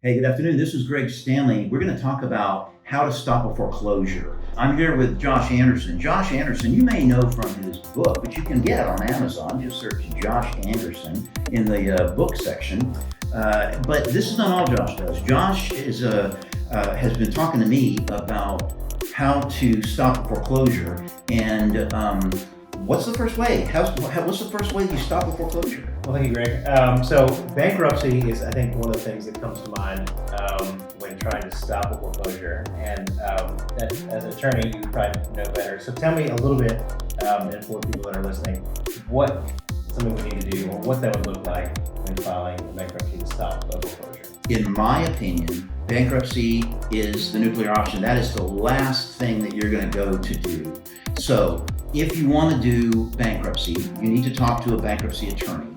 Hey, good afternoon. This is Greg Stanley. We're going to talk about how to stop a foreclosure. I'm here with Josh Anderson. Josh Anderson, you may know from his book, which you can get on Amazon. Just search Josh Anderson in the book section. But this is not all Josh does. Josh has been talking to me about how to stop a foreclosure. And what's the first way? What's the first way you stop a foreclosure? Well, thank you, Greg. So bankruptcy is, I think, one of the things that comes to mind when trying to stop a foreclosure. And as an attorney, you probably know better. So tell me a little bit, and for people that are listening, what something we need to do or what that would look like when filing a bankruptcy to stop a foreclosure. In my opinion, bankruptcy is the nuclear option. That is the last thing that you're going to go to do. So if you want to do bankruptcy, you need to talk to a bankruptcy attorney.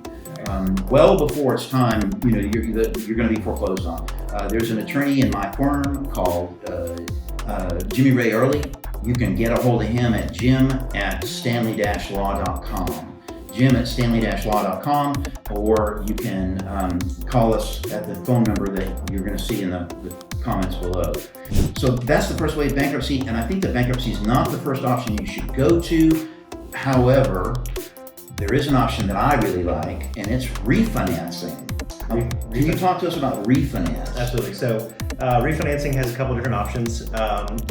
Well before it's time, you're going to be foreclosed on. There's an attorney in my firm called Jimmy Ray Early. You can get a hold of him at jim@stanley-law.com. jim@stanley-law.com, or you can call us at the phone number that you're going to see in the comments below. So that's the first way of bankruptcy, and I think that bankruptcy is not the first option you should go to. However, there is an option that I really like, and it's refinancing. Can you talk to us about refinance? Absolutely. So refinancing has a couple different options.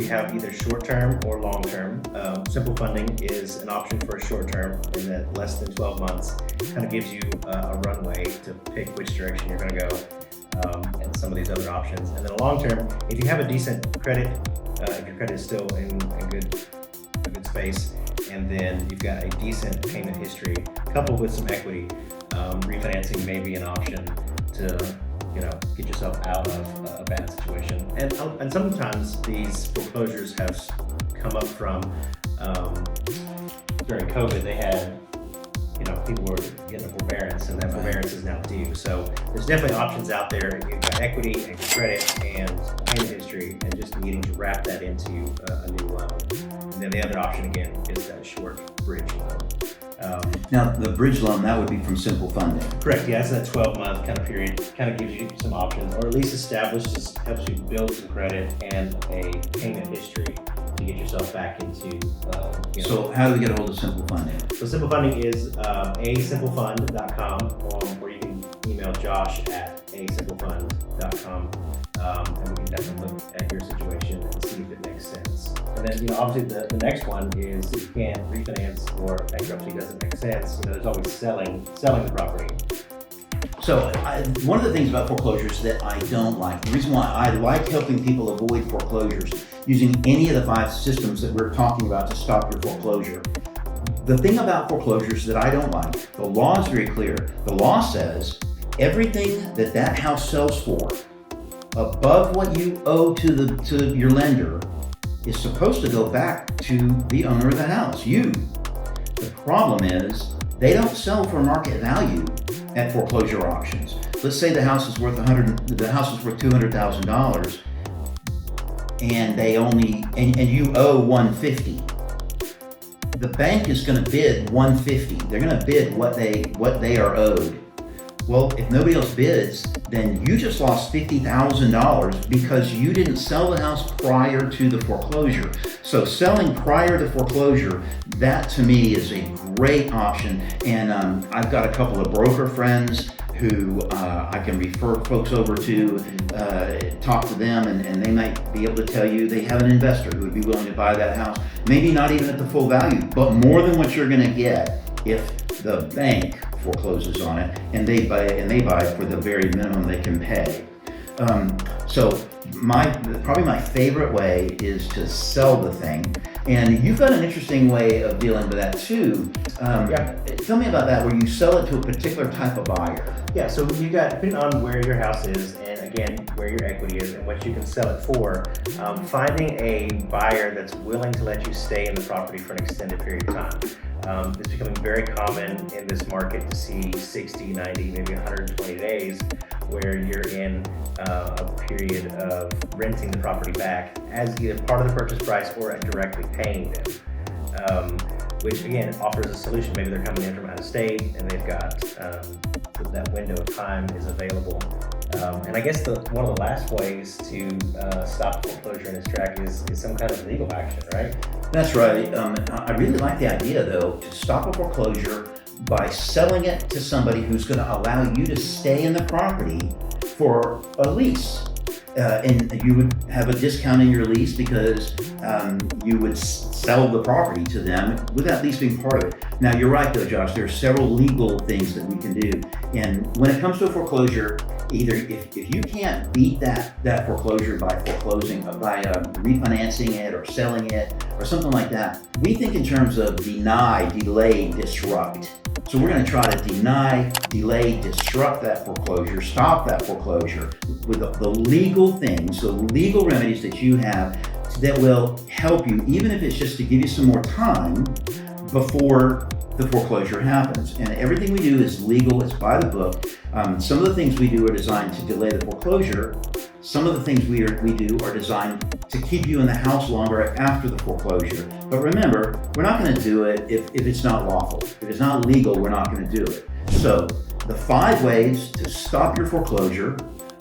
You have either short-term or long-term. Simple funding is an option for a short-term in that less than 12 months. Kind of gives you a runway to pick which direction you're going to go, and some of these other options. And then a long-term, if you have a decent credit, if your credit is still in a good space, and then you've got a decent payment history coupled with some equity, refinancing may be an option to get yourself out of a bad situation. And sometimes these foreclosures have come up from during COVID. They had people were getting a forbearance, and that forbearance is now due. So there's definitely options out there. You've got equity and credit and payment history, and just needing to wrap that into a new loan. And then the other option again is that short bridge loan. Now, the bridge loan, that would be from Simple Funding. Correct. Yeah, it's that 12-month kind of period. Kind of gives you some options, or at least helps you build some credit and a payment history to get yourself back into. So how do we get a hold of Simple Funding? So Simple Funding is asimpleFund.com, or you can email Josh at asimpleFund.com, and we can definitely look at your situation and see if it makes sense. And then, obviously the next one is if you can't refinance or bankruptcy doesn't make sense, there's always selling the property. So one of the things about foreclosures that I don't like, the reason why I like helping people avoid foreclosures using any of the 5 systems that we're talking about to stop your foreclosure. The thing about foreclosures that I don't like, the law is very clear. The law says everything that house sells for above what you owe to your lender is supposed to go back to the owner of the house, you. The problem is they don't sell for market value at foreclosure auctions. Let's say the house is worth $200,000, and you owe $150. The bank is going to bid $150. They're going to bid what they are owed. Well, if nobody else bids, then you just lost $50,000 because you didn't sell the house prior to the foreclosure. So selling prior to foreclosure, that to me is a great option. And I've got a couple of broker friends who I can refer folks over to, talk to them, and they might be able to tell you they have an investor who would be willing to buy that house. Maybe not even at the full value, but more than what you're going to get if the bank forecloses on it and they buy it for the very minimum they can pay. So probably my favorite way is to sell the thing, and you've got an interesting way of dealing with that too. Tell me about that, where you sell it to a particular type of buyer. Yeah, so you got, depending on where your house is, and again where your equity is and what you can sell it for, finding a buyer that's willing to let you stay in the property for an extended period of time. It's becoming very common in this market to see 60, 90, maybe 120 days where you're in a period of renting the property back as either part of the purchase price or directly paying them, which again offers a solution. Maybe they're coming in from out of state and they've got that window of time is available And I guess one of the last ways to stop foreclosure in its track is some kind of legal action, right? That's right. I really like the idea, though, to stop a foreclosure by selling it to somebody who's going to allow you to stay in the property for a lease. And you would have a discount in your lease because you would sell the property to them with that lease being part of it. Now, you're right, though, Josh. There are several legal things that we can do. And when it comes to a foreclosure, either if you can't beat that foreclosure by foreclosing, by refinancing it or selling it or something like that, we think in terms of deny, delay, disrupt. So we're going to try to deny, delay, disrupt that foreclosure, stop that foreclosure with the legal things, the legal remedies that you have that will help you, even if it's just to give you some more time before the foreclosure happens. And everything we do is legal, it's by the book. Some of the things we do are designed to delay the foreclosure. Some of the things we do are designed to keep you in the house longer after the foreclosure. But remember, we're not going to do it if it's not lawful. If it's not legal, we're not going to do it. So the 5 ways to stop your foreclosure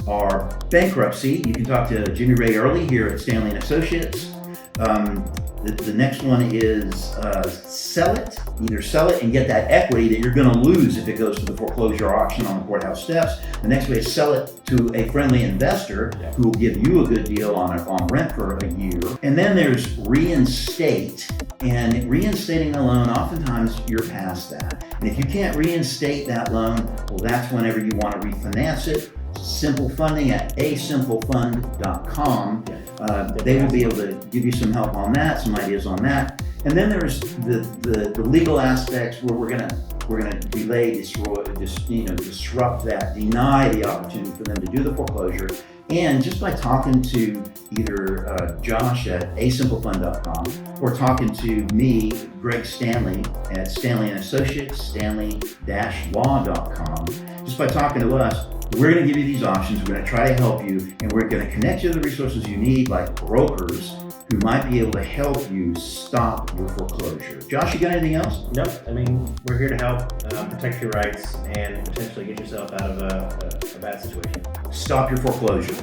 are bankruptcy. You can talk to Jimmy Ray Early here at Stanley and Associates. The next one is sell it. Either sell it and get that equity that you're going to lose if it goes to the foreclosure auction on the courthouse steps. The next way is sell it to a friendly investor who will give you a good deal on rent for a year. And then there's reinstate. And reinstating the loan, oftentimes you're past that. And if you can't reinstate that loan, well, that's whenever you want to refinance it. Simple Funding at asimpleFund.com. They will be able to give you some help on that, some ideas on that. And then there's the legal aspects where we're gonna delay, destroy, disrupt that, deny the opportunity for them to do the foreclosure. And just by talking to either Josh at asimpleFund.com or talking to me, Greg Stanley, at Stanley and Associates, Stanley-law.com, just by talking to us, we're going to give you these options. We're going to try to help you, and we're going to connect you to the resources you need, like brokers who might be able to help you stop your foreclosure. Josh, you got anything else? Nope. I mean, we're here to help protect your rights and potentially get yourself out of a bad situation. Stop your foreclosure.